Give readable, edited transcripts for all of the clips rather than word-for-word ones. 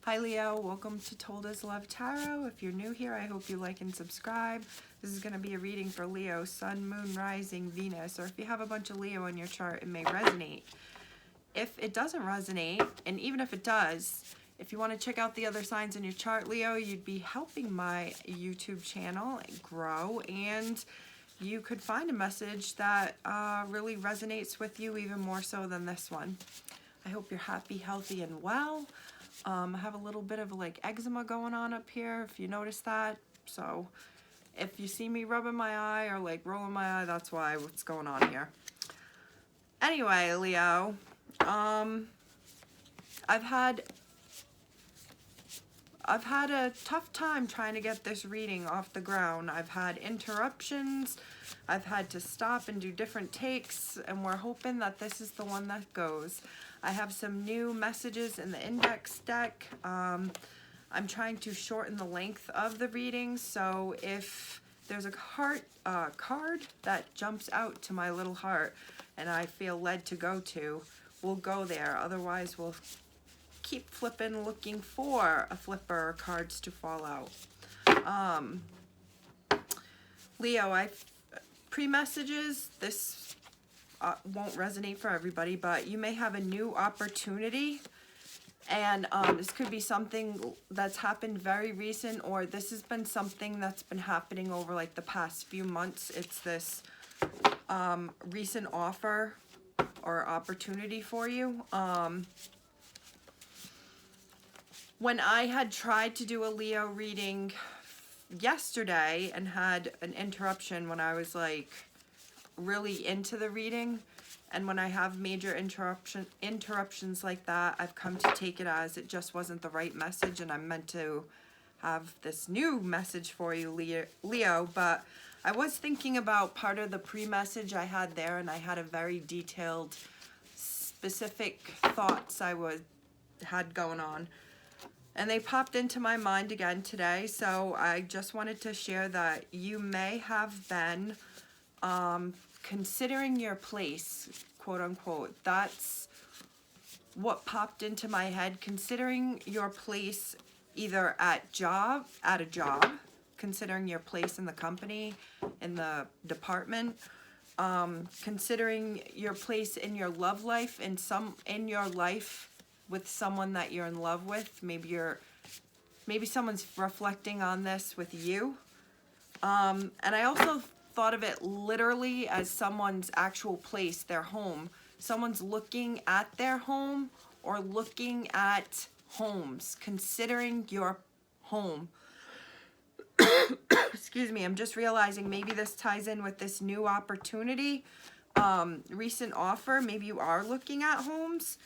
Hi Leo, welcome to Tolda's Love Tarot. If you're new here, I hope you like and subscribe. This is going to be a reading for Leo, Sun, Moon, Rising, Venus, or if you have a bunch of Leo in your chart, it may resonate. If it doesn't resonate, and even if it does, if you want to check out the other signs in your chart, Leo, you'd be helping my YouTube channel grow, and you could find a message that really resonates with you even more so than this one. I hope you're happy, healthy, and well. I have a little bit of like eczema going on up here, if you notice that. So if you see me rubbing my eye or like rolling my eye, that's why, what's going on here. Anyway, Leo, I've had a tough time trying to get this reading off the ground. I've had interruptions. I've had to stop and do different takes, and we're hoping that this is the one that goes. I have some new messages in the index deck. I'm trying to shorten the length of the reading, so if there's a card that jumps out to my little heart and I feel led to go to, we'll go there. Otherwise, we'll keep flipping, looking for a flipper or cards to fall out. Leo, pre-messages, this won't resonate for everybody, but you may have a new opportunity, and this could be something that's happened very recent, or this has been something that's been happening over like the past few months. It's this recent offer or opportunity for you. When I had tried to do a Leo reading yesterday and had an interruption when I was like really into the reading, and when I have major interruptions like that, I've come to take it as it just wasn't the right message, and I'm meant to have this new message for you, Leo. But I was thinking about part of the pre-message I had there, and I had a very detailed, specific thoughts I had going on. And they popped into my mind again today, so I just wanted to share that you may have been considering your place, quote unquote. That's what popped into my head. Considering your place either at a job, considering your place in the company, in the department, considering your place in your love life, in your life with someone that you're in love with. Maybe someone's reflecting on this with you. And I also thought of it literally as someone's actual place, their home. Someone's looking at their home or looking at homes, considering your home. Excuse me, I'm just realizing maybe this ties in with this new opportunity, recent offer. Maybe you are looking at homes.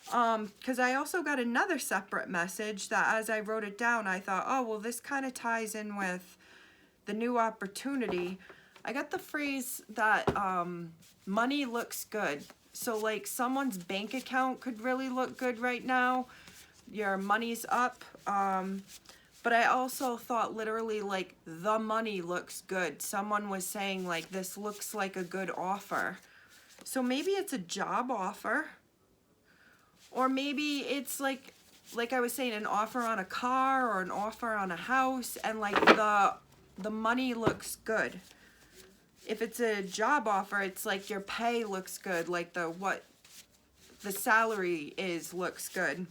Because I also got another separate message that as I wrote it down, I thought, oh, well, this kind of ties in with the new opportunity. I got the phrase that money looks good. So like someone's bank account could really look good right now. Your money's up. But I also thought literally like the money looks good. Someone was saying like this looks like a good offer. So maybe it's a job offer. Or maybe it's like I was saying, an offer on a car or an offer on a house, and like the money looks good. If it's a job offer, it's like your pay looks good, like what the salary looks good.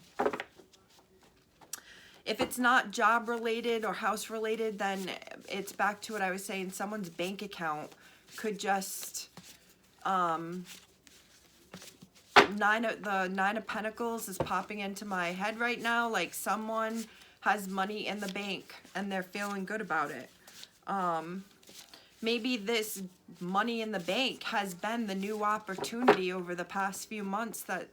If it's not job related or house related, then it's back to what I was saying. Someone's bank account could just the Nine of Pentacles is popping into my head right now. Like someone has money in the bank and they're feeling good about it. Maybe this money in the bank has been the new opportunity over the past few months that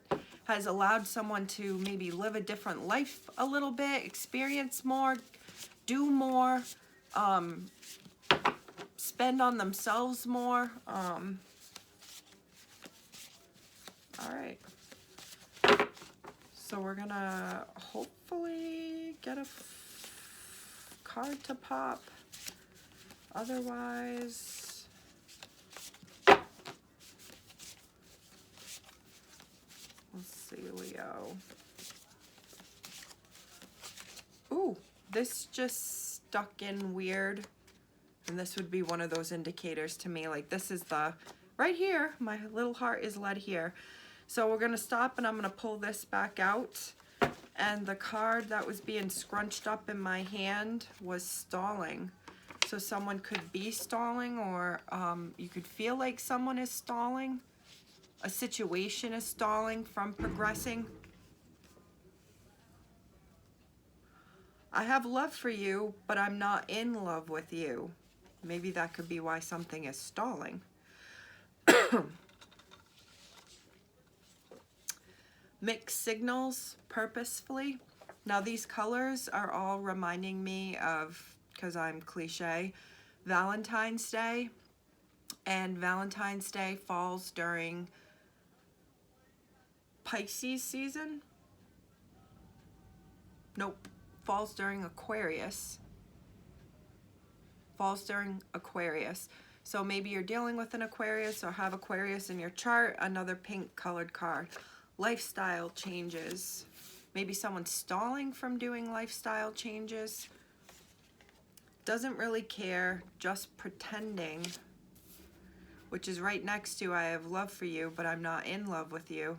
has allowed someone to maybe live a different life a little bit, experience more, do more, spend on themselves more. All right, so we're gonna hopefully get a card to pop. Otherwise, let's see, Leo. this just stuck in weird, and this would be one of those indicators to me, like this is the, right here, my little heart is led here. So we're gonna stop and I'm gonna pull this back out, and the card that was being scrunched up in my hand was stalling. So someone could be stalling, or you could feel like someone is stalling. A situation is stalling from progressing. I have love for you, but I'm not in love with you. Maybe that could be why something is stalling. Mixed signals purposefully. Now these colors are all reminding me of, because I'm cliche, Valentine's Day. And Valentine's Day falls during Pisces season. Nope, falls during Aquarius. Falls during Aquarius. So maybe you're dealing with an Aquarius or have Aquarius in your chart. Another pink colored card. Lifestyle changes. Maybe someone's stalling from doing lifestyle changes. Doesn't really care, just pretending. Which is right next to I have love for you, but I'm not in love with you.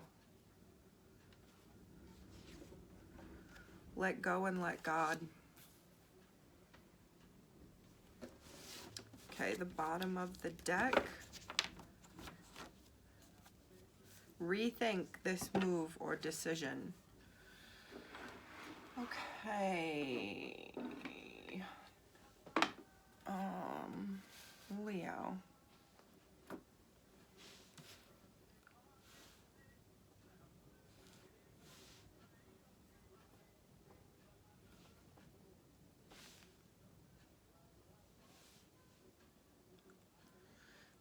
Let go and let God. Okay, the bottom of the deck. Rethink this move or decision. Okay. Leo.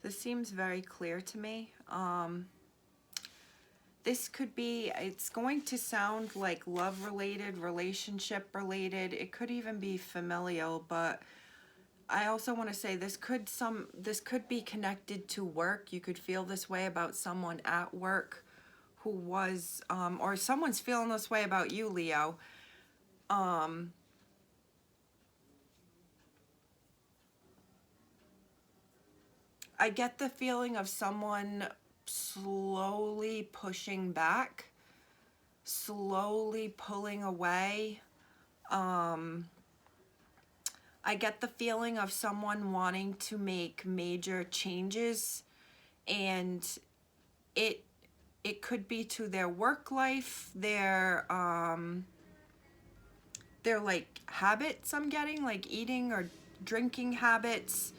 This seems very clear to me. This could be, it's going to sound like love related, relationship related. It could even be familial, but I also want to say this could be connected to work. You could feel this way about someone at work who was, or someone's feeling this way about you, Leo. I get the feeling of someone slowly pushing back, slowly pulling away. I get the feeling of someone wanting to make major changes, and it could be to their work life, their like habits I'm getting, like eating or drinking habits.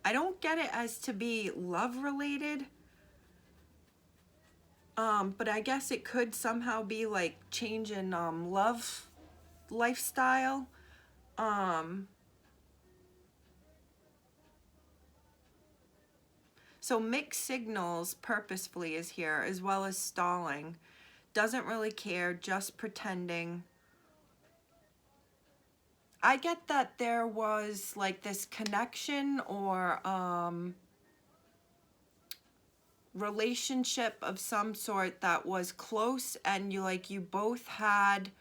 I don't get it as to be love related. But I guess it could somehow be like change in love lifestyle. So mixed signals purposefully is here, as well as stalling. Doesn't really care, just pretending. I get that there was like this connection or relationship of some sort that was close, and you both had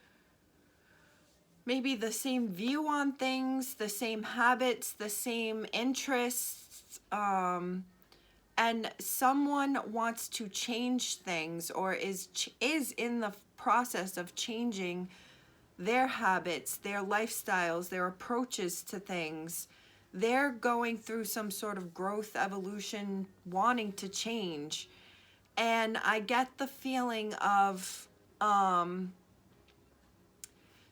maybe the same view on things, the same habits, the same interests, and someone wants to change things or is in the process of changing their habits, their lifestyles, their approaches to things. They're going through some sort of growth, evolution, wanting to change. And I get the feeling of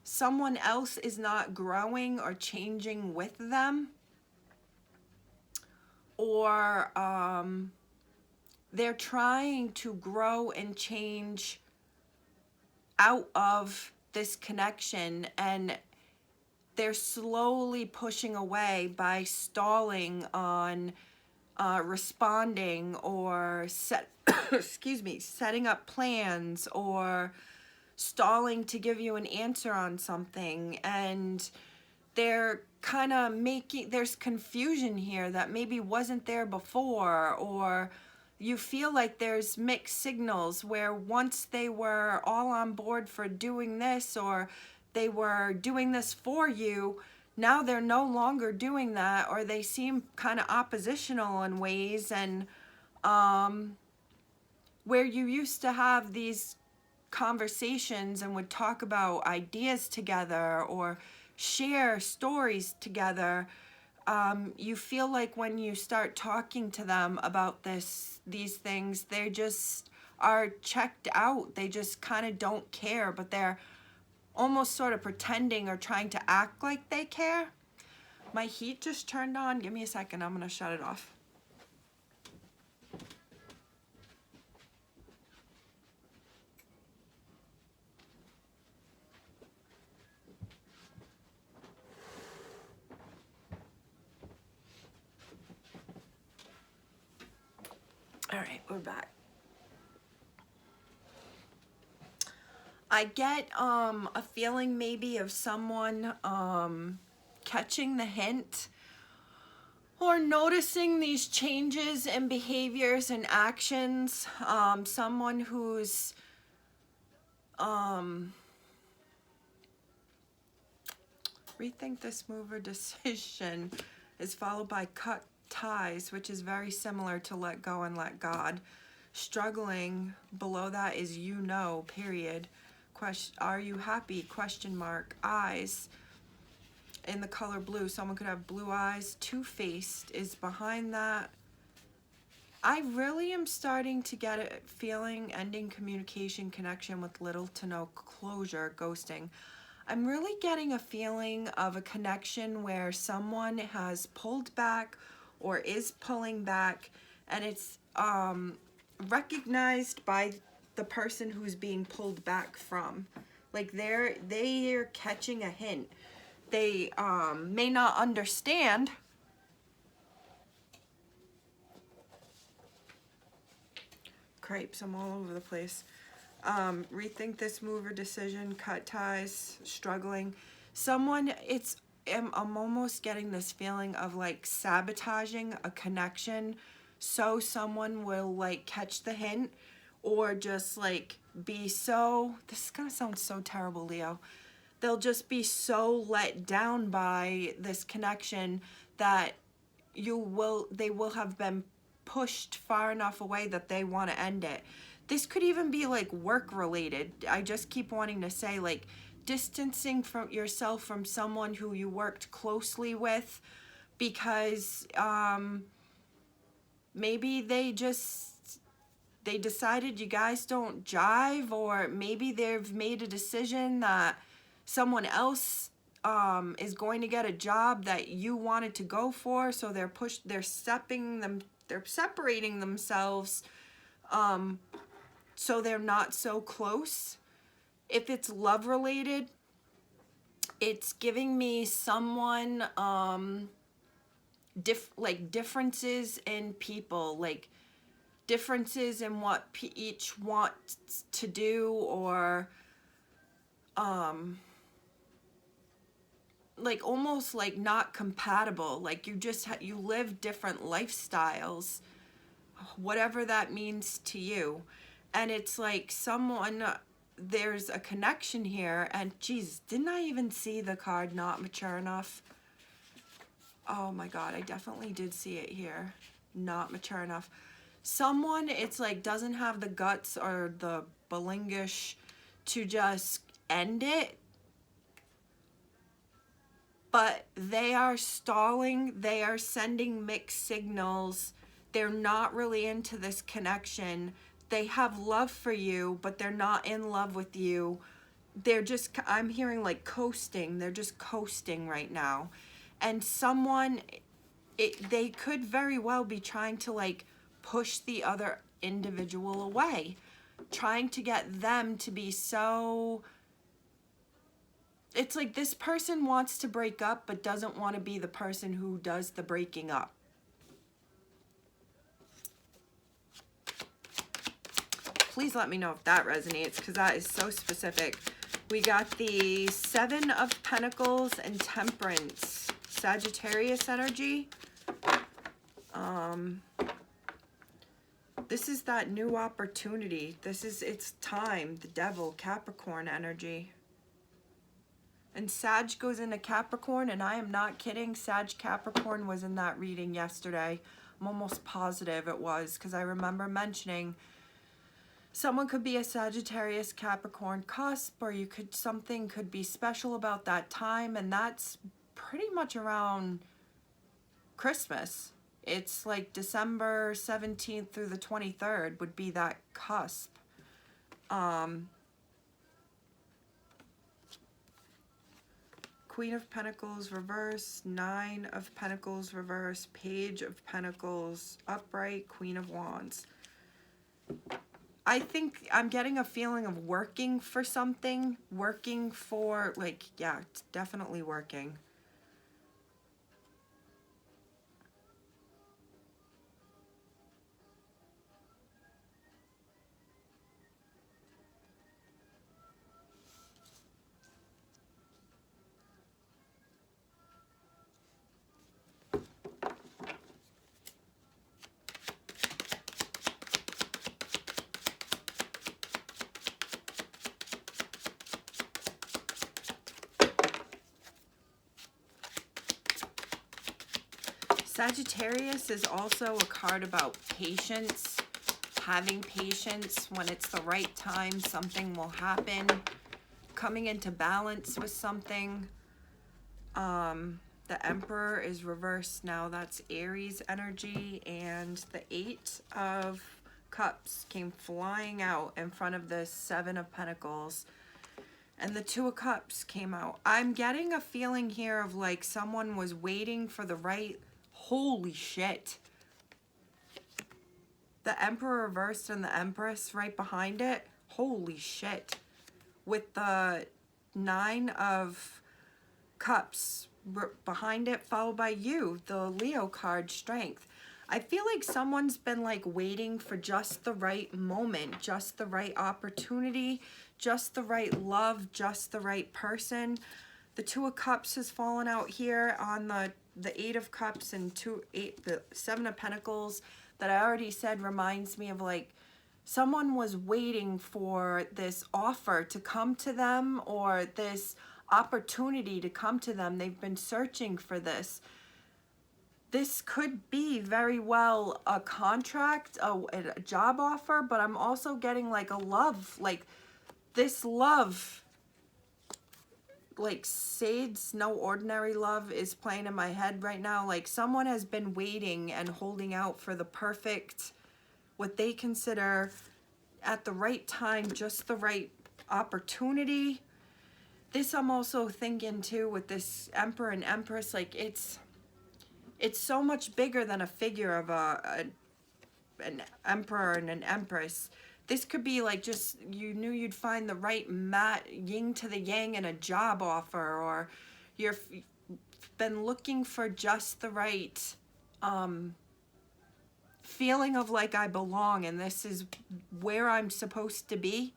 someone else is not growing or changing with them, or they're trying to grow and change out of this connection, and they're slowly pushing away by stalling on responding or setting up plans, or stalling to give you an answer on something. And they're kind of there's confusion here that maybe wasn't there before, or you feel like there's mixed signals where once they were all on board for doing this, or they were doing this for you, now they're no longer doing that, or they seem kind of oppositional in ways. And where you used to have these conversations and would talk about ideas together or share stories together, you feel like when you start talking to them about these things, they just are checked out. They just kind of don't care, but they're almost sort of pretending or trying to act like they care. My heat just turned on. Give me a second. I'm going to shut it off. All right, we're back. I get a feeling maybe of someone catching the hint or noticing these changes in behaviors and actions. Someone who's rethink this move or decision is followed by cut ties, which is very similar to let go and let God. Struggling, below that is you know, period. Question, are you happy? Question mark. Eyes in the color blue. Someone could have blue eyes. Two-faced is behind that. I really am starting to get a feeling ending communication connection with little to no closure, ghosting. I'm really getting a feeling of a connection where someone has pulled back or is pulling back, and it's recognized by the person who's being pulled back from. Like they're catching a hint. They may not understand. Crepes, I'm all over the place. Rethink this move or decision, cut ties, struggling. Someone, I'm almost getting this feeling of like sabotaging a connection so someone will like catch the hint, or just like be so, this is gonna sound so terrible, Leo. They'll just be so let down by this connection that they will have been pushed far enough away that they want to end it. This could even be like work related. I just keep wanting to say like distancing from yourself from someone who you worked closely with, because maybe they decided you guys don't jive, or maybe they've made a decision that someone else is going to get a job that you wanted to go for, so they're separating themselves so they're not so close. If it's love related, it's giving me someone differences in people, like differences in what each wants to do, or like almost like not compatible, like you live different lifestyles, whatever that means to you. And it's like someone, there's a connection here, and geez, didn't I even see the card not mature enough? Oh my God, I definitely did see it here. Not mature enough. Someone, it's like doesn't have the guts or the balingish to just end it, but they are stalling, they are sending mixed signals. They're not really into this connection. They have love for you, but they're not in love with you. They're just, I'm hearing like coasting. They're just coasting right now. And someone, they could very well be trying to like push the other individual away, trying to get them to be so, it's like this person wants to break up but doesn't want to be the person who does the breaking up. Please let me know if that resonates, because that is so specific. We got the 7 of Pentacles and Temperance, Sagittarius energy. This is that new opportunity. It's time, the Devil, Capricorn energy. And Sag goes into Capricorn, and I am not kidding. Sag Capricorn was in that reading yesterday. I'm almost positive it was, because I remember mentioning someone could be a Sagittarius Capricorn cusp, or something could be special about that time, and that's pretty much around Christmas. It's like December 17th through the 23rd would be that cusp. Queen of Pentacles reverse, Nine of Pentacles reverse, Page of Pentacles upright, Queen of Wands. I think I'm getting a feeling of working for something, working for, like, yeah, it's definitely working. Sagittarius is also a card about patience, having patience. When it's the right time, something will happen, coming into balance with something. The Emperor is reversed now. That's Aries energy, and the Eight of Cups came flying out in front of the Seven of Pentacles, and the Two of Cups came out. I'm getting a feeling here of like someone was waiting for the right... Holy shit. The Emperor reversed and the Empress right behind it. Holy shit. With the Nine of Cups behind it, followed by you, the Leo card, Strength. I feel like someone's been like waiting for just the right moment, just the right opportunity, just the right love, just the right person. The Two of Cups has fallen out here on the Eight of Cups, and the Seven of Pentacles that I already said reminds me of like someone was waiting for this offer to come to them, or this opportunity to come to them. They've been searching for this. This could be very well a contract, a job offer, but I'm also getting like a love, like this love. Like Sade's No Ordinary Love is playing in my head right now. Like someone has been waiting and holding out for the perfect, what they consider at the right time, just the right opportunity. This I'm also thinking too with this Emperor and Empress, like it's so much bigger than a figure of an Emperor and an Empress. This could be like just you knew you'd find the right yin to the yang in a job offer, or you've been looking for just the right feeling of like I belong and this is where I'm supposed to be.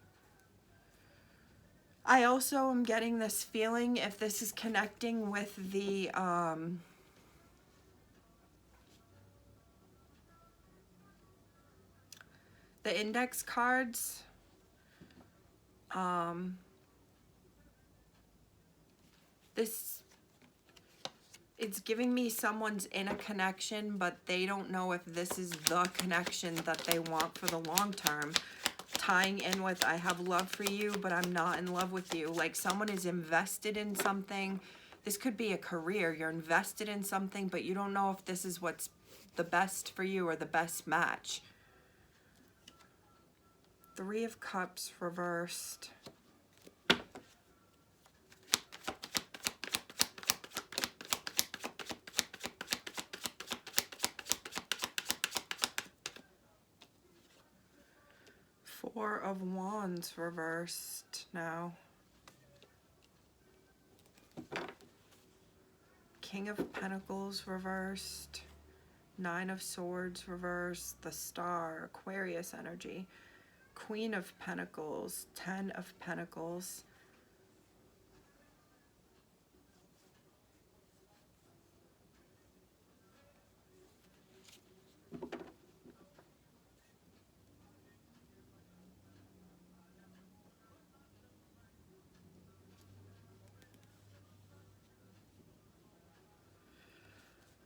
I also am getting this feeling, if this is connecting with the index cards, it's giving me someone's in a connection, but they don't know if this is the connection that they want for the long term. Tying in with, I have love for you, but I'm not in love with you. Like someone is invested in something. This could be a career. You're invested in something, but you don't know if this is what's the best for you or the best match. Three of Cups reversed. Four of Wands reversed now. King of Pentacles reversed. Nine of Swords reversed. The Star, Aquarius energy. Queen of Pentacles, Ten of Pentacles.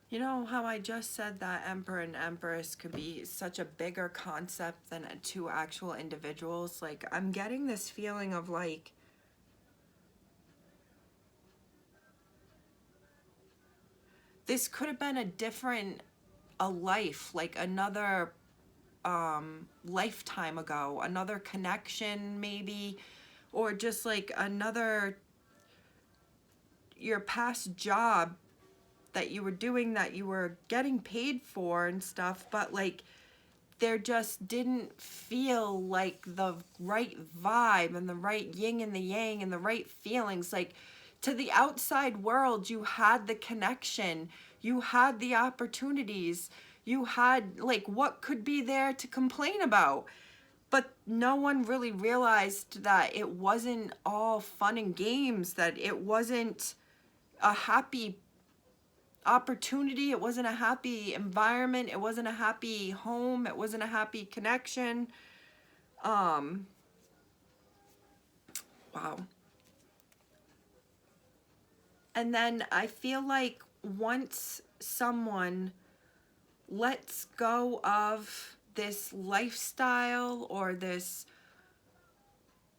You know how I just said that Emperor and Empress could be such a bigger concept than two actual individuals? Like, I'm getting this feeling of like, this could have been a life, like another lifetime ago, another connection maybe, or just like another, your past job that you were doing that you were getting paid for and stuff, but like there just didn't feel like the right vibe and the right yin and the yang and the right feelings. Like, to the outside world, you had the connection, you had the opportunities, you had like what could be there to complain about. But no one really realized that it wasn't all fun and games, that it wasn't a happy opportunity, it wasn't a happy environment, it wasn't a happy home, it wasn't a happy connection. Wow. And then I feel like once someone lets go of this lifestyle or this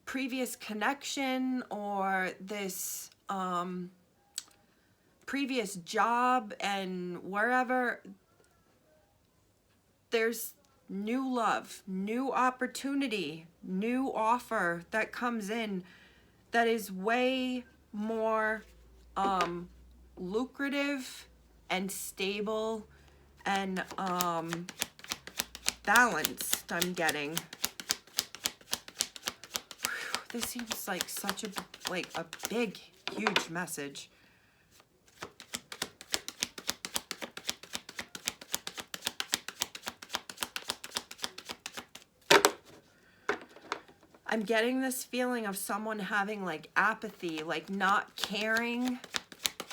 previous connection or this previous job and wherever, there's new love, new opportunity, new offer that comes in that is way more lucrative and stable and balanced, I'm getting. This seems like such a big, huge message. I'm getting this feeling of someone having like apathy, like not caring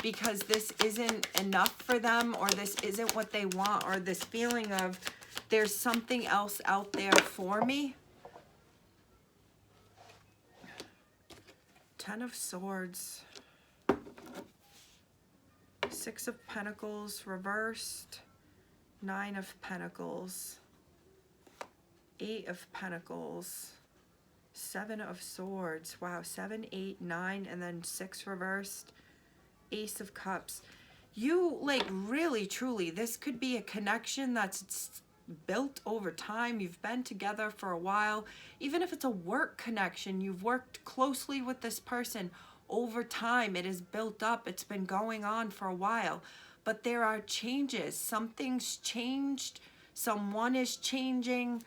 because this isn't enough for them, or this isn't what they want, or this feeling of there's something else out there for me. Ten of Swords. Six of Pentacles reversed. Nine of Pentacles. Eight of Pentacles. Seven of Swords. Wow, 7, 8, 9, and then 6 reversed. Ace of Cups. You, like, really, truly, this could be a connection that's built over time. You've been together for a while. Even if it's a work connection, you've worked closely with this person over time. It is built up. It's been going on for a while. But there are changes. Something's changed. Someone is changing.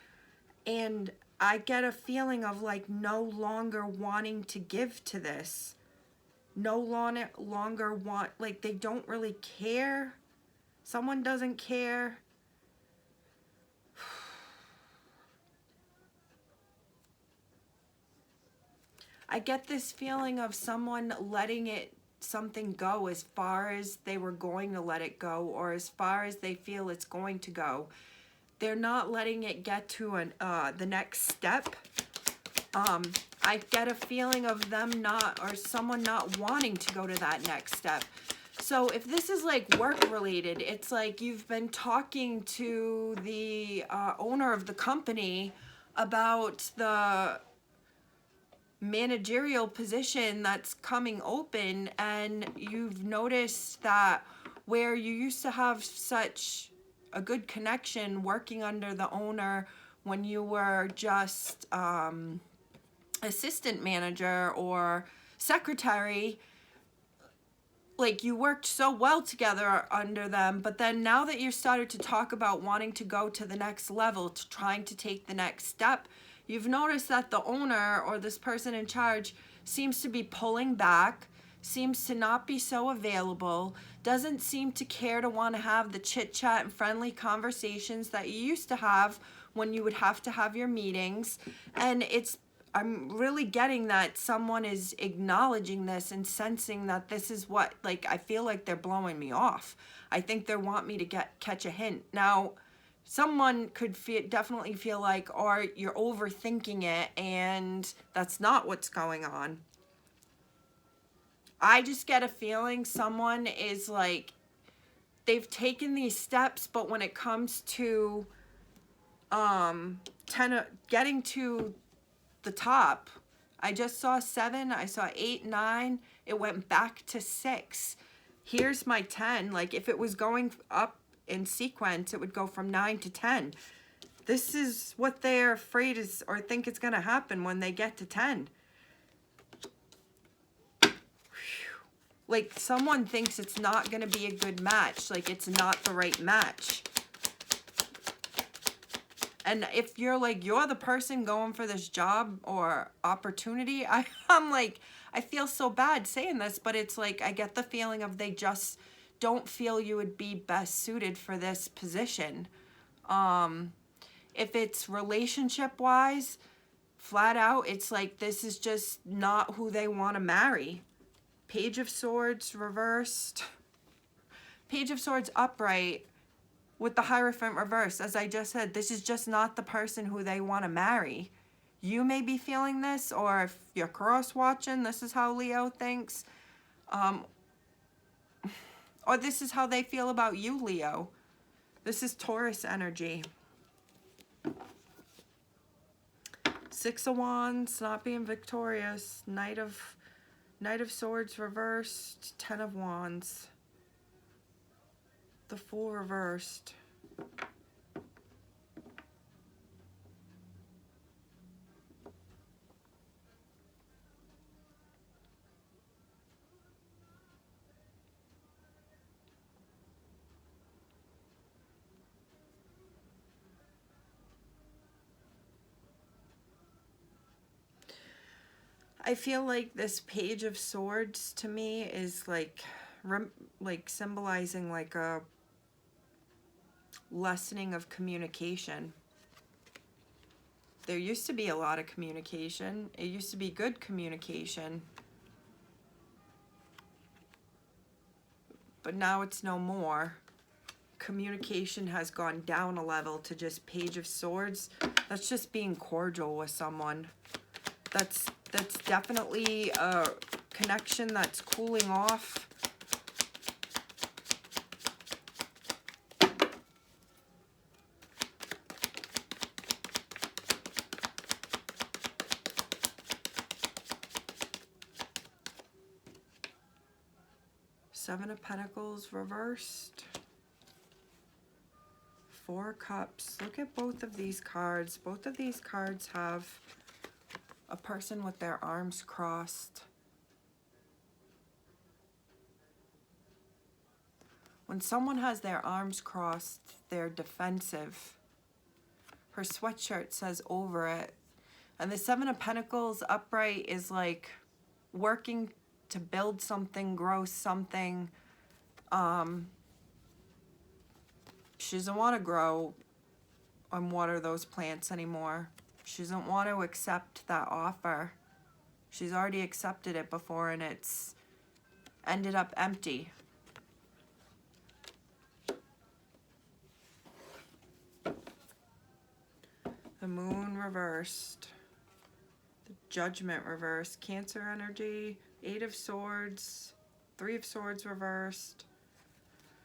And I get a feeling of like no longer wanting to give to this. No longer want, like they don't really care. Someone doesn't care. I get this feeling of someone letting something go as far as they were going to let it go, or as far as they feel it's going to go. They're not letting it get to the next step. I get a feeling of them or someone not wanting to go to that next step. So if this is like work related, it's like you've been talking to the owner of the company about the managerial position that's coming open, and you've noticed that where you used to have such a good connection working under the owner when you were just assistant manager or secretary, like you worked so well together under them, but then now that you started to talk about wanting to go to the next level, to trying to take the next step, you've noticed that the owner or this person in charge seems to be pulling back, seems to not be so available, doesn't seem to care to want to have the chit chat and friendly conversations that you used to have when you would have to have your meetings. And I'm really getting that someone is acknowledging this and sensing that this is what, like, I feel like they're blowing me off. I think they want me to catch a hint. Now, someone could definitely feel like, or you're overthinking it, and that's not what's going on. I just get a feeling someone is like, they've taken these steps, but when it comes to getting to the top, I just saw 7, I saw 8, 9, it went back to 6. Here's my 10. Like, if it was going up in sequence, it would go from 9 to 10. This is what they're afraid is, or think it's going to happen when they get to 10. Like, someone thinks it's not going to be a good match. Like, it's not the right match. And if you're like, you're the person going for this job or opportunity, I'm like, I feel so bad saying this, but it's like, I get the feeling of they just don't feel you would be best suited for this position. If it's relationship-wise, flat out, it's like, this is just not who they want to marry. Page of Swords reversed. Page of Swords upright with the Hierophant reversed. As I just said, this is just not the person who they want to marry. You may be feeling this, or if you're cross-watching, this is how Leo thinks. Or this is how they feel about you, Leo. This is Taurus energy. 6 of Wands, not being victorious. Knight of Swords reversed. 10 of Wands. The Fool reversed. I feel like this Page of Swords to me is like symbolizing like a lessening of communication. There used to be a lot of communication. It used to be good communication. But now it's no more. Communication has gone down a level to just Page of Swords. That's just being cordial with someone. That's definitely a connection that's cooling off. Seven of Pentacles reversed. 4 Cups. Look at both of these cards. Both of these cards have a person with their arms crossed. When someone has their arms crossed, they're defensive. Her sweatshirt says over it. And the 7 of Pentacles upright is like working to build something, grow something. She doesn't want to grow and water those plants anymore. She doesn't want to accept that offer. She's already accepted it before and it's ended up empty. The Moon reversed. The Judgment reversed. Cancer energy. 8 of Swords. 3 of Swords reversed.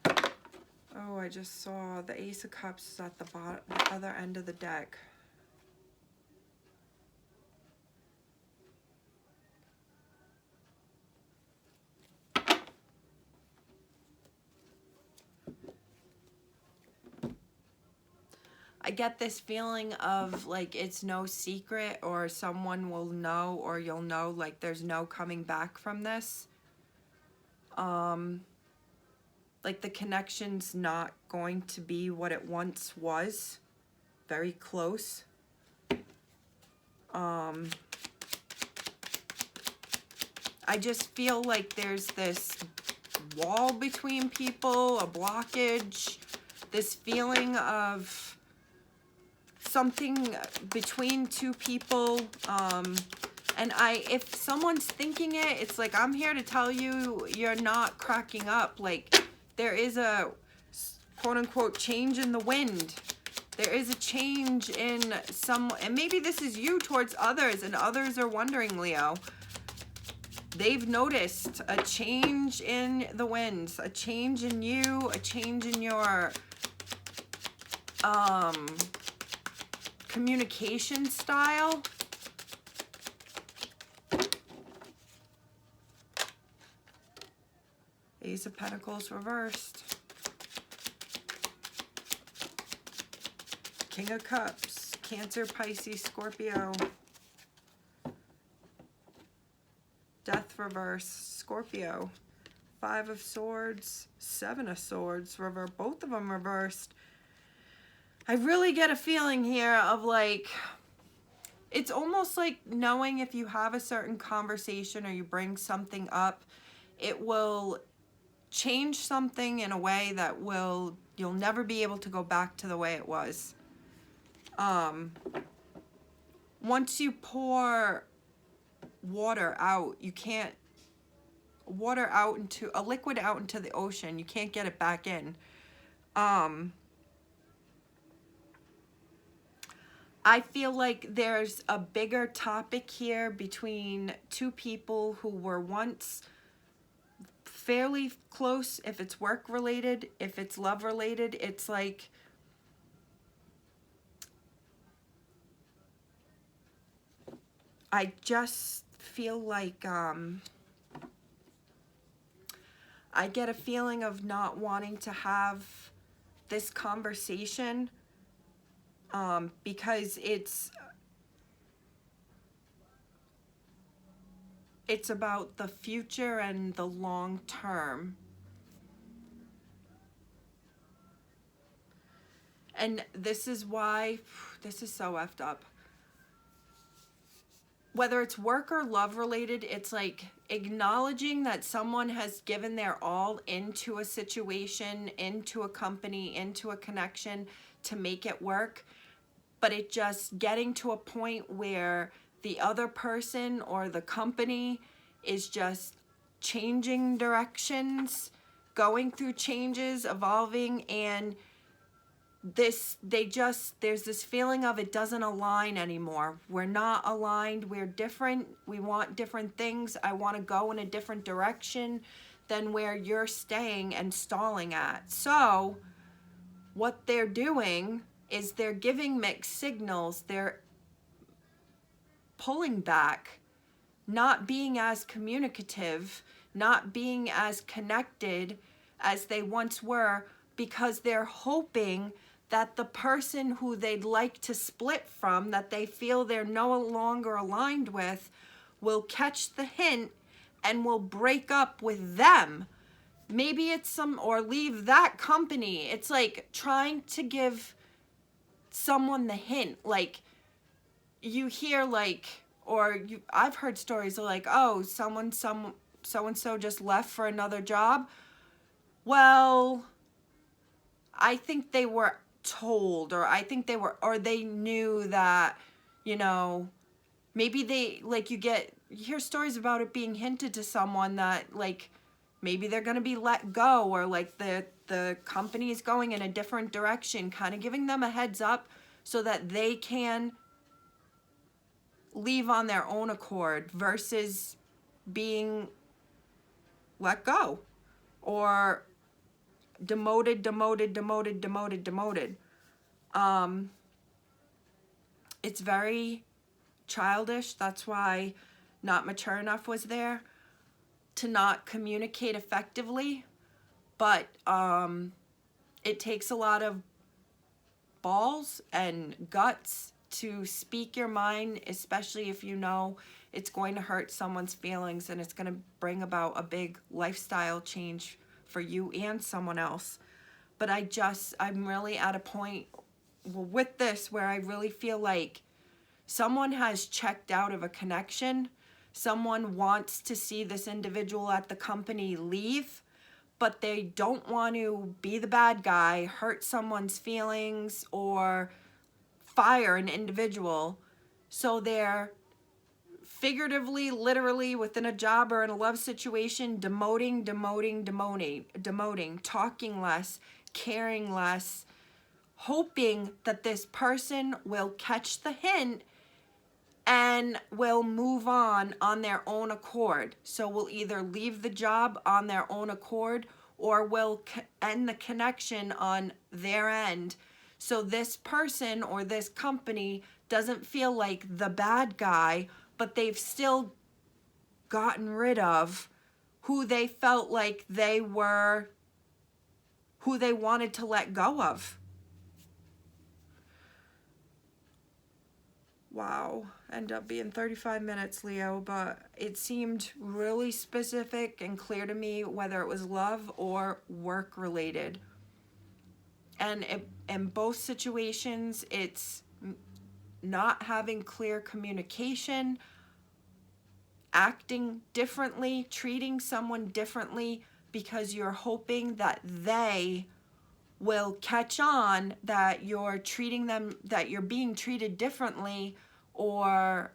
Oh, I just saw the Ace of Cups is at the bottom, the other end of the deck. I get this feeling of like it's no secret, or someone will know, or you'll know, like there's no coming back from this. Like the connection's not going to be what it once was. Very close. I just feel like there's this wall between people, a blockage, this feeling of something between two people. And if someone's thinking it, it's like, I'm here to tell you, you're not cracking up. Like, there is a quote-unquote change in the wind. There is a change in some, and maybe this is you towards others, and others are wondering, Leo, they've noticed a change in the winds, a change in you, a change in your communication style. Ace of Pentacles reversed. King of Cups, Cancer, Pisces, Scorpio. Death reverse, Scorpio. Five of Swords, Seven of Swords, both of them reversed. I really get a feeling here of like, it's almost like knowing if you have a certain conversation or you bring something up, it will change something in a way that you'll never be able to go back to the way it was. Once you pour water out, you can't, water out into, a liquid out into the ocean, you can't get it back in. I feel like there's a bigger topic here between two people who were once fairly close. If it's work related, if it's love related, it's like I just feel like I get a feeling of not wanting to have this conversation because it's about the future and the long term. And this is why, this is so effed up. Whether it's work or love related, it's like acknowledging that someone has given their all into a situation, into a company, into a connection to make it work. But it just getting to a point where the other person or the company is just changing directions, going through changes, evolving, and there's this feeling of it doesn't align anymore. We're not aligned, we're different, we want different things. I want to go in a different direction than where you're staying and stalling at. So what they're doing is they're giving mixed signals. They're pulling back, not being as communicative, not being as connected as they once were, because they're hoping that the person who they'd like to split from, that they feel they're no longer aligned with, will catch the hint and will break up with them. Maybe it's or leave that company. It's like trying to give someone the hint. Like you hear I've heard stories of like, oh, so-and-so just left for another job. Well, I think they were told, or I think they knew that, maybe they, like, you hear stories about it being hinted to someone that, like, maybe they're going to be let go, or like the company is going in a different direction, kind of giving them a heads up so that they can leave on their own accord versus being let go or demoted. It's very childish. That's why not mature enough was there to not communicate effectively. But it takes a lot of balls and guts to speak your mind, especially if you know it's going to hurt someone's feelings and it's going to bring about a big lifestyle change for you and someone else. But I'm really at a point with this where I really feel like someone has checked out of a connection. Someone wants to see this individual at the company leave, but they don't want to be the bad guy, hurt someone's feelings, or fire an individual. So they're figuratively, literally, within a job or in a love situation, demoting, talking less, caring less, hoping that this person will catch the hint and will move on their own accord. So will either leave the job on their own accord or will end the connection on their end. So this person or this company doesn't feel like the bad guy, but they've still gotten rid of who they felt like they were, who they wanted to let go of. Wow, ended up being 35 minutes, Leo, but it seemed really specific and clear to me whether it was love or work related. And in both situations, it's not having clear communication, acting differently, treating someone differently because you're hoping that they will catch on that you're treating them, that you're being treated differently, or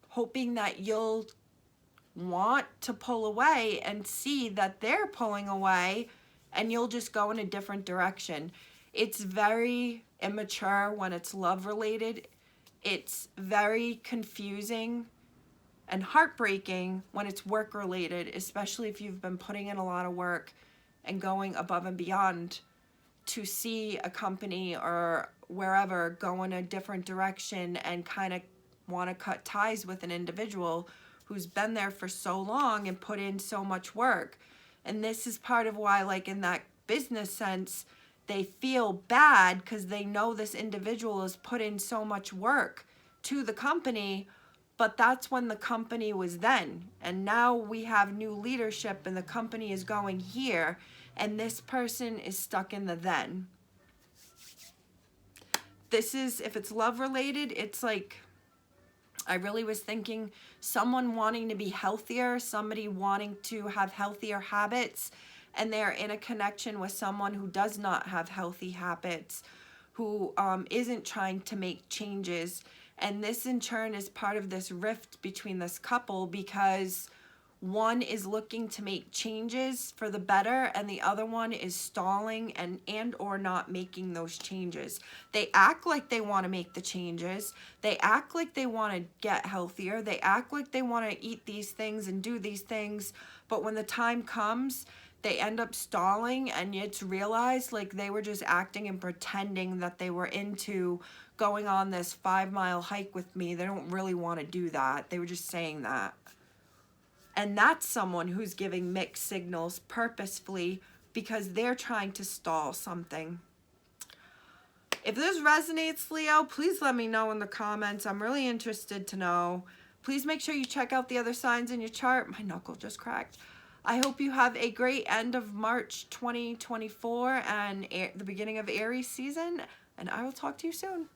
hoping that you'll want to pull away and see that they're pulling away and you'll just go in a different direction. It's very immature when it's love related. It's very confusing and heartbreaking when it's work related, especially if you've been putting in a lot of work and going above and beyond to see a company or wherever go in a different direction and kind of want to cut ties with an individual who's been there for so long and put in so much work. And this is part of why, like in that business sense, they feel bad because they know this individual has put in so much work to the company, but that's when the company was then. And now we have new leadership and the company is going here, and this person is stuck in the then. This is, if it's love related, it's like, I really was thinking someone wanting to be healthier, somebody wanting to have healthier habits, and they're in a connection with someone who does not have healthy habits, who isn't trying to make changes. And this in turn is part of this rift between this couple, because one is looking to make changes for the better and the other one is stalling and or not making those changes. They act like they want to make the changes. They act like they want to get healthier. They act like they want to eat these things and do these things. But when the time comes, they end up stalling, and it's realized like they were just acting and pretending that they were into going on this 5-mile hike with me. They don't really want to do that. They were just saying that. And that's someone who's giving mixed signals purposefully because they're trying to stall something. If this resonates, Leo, please let me know in the comments. I'm really interested to know. Please make sure you check out the other signs in your chart. My knuckle just cracked. I hope you have a great end of March 2024 and the beginning of Aries season. And I will talk to you soon.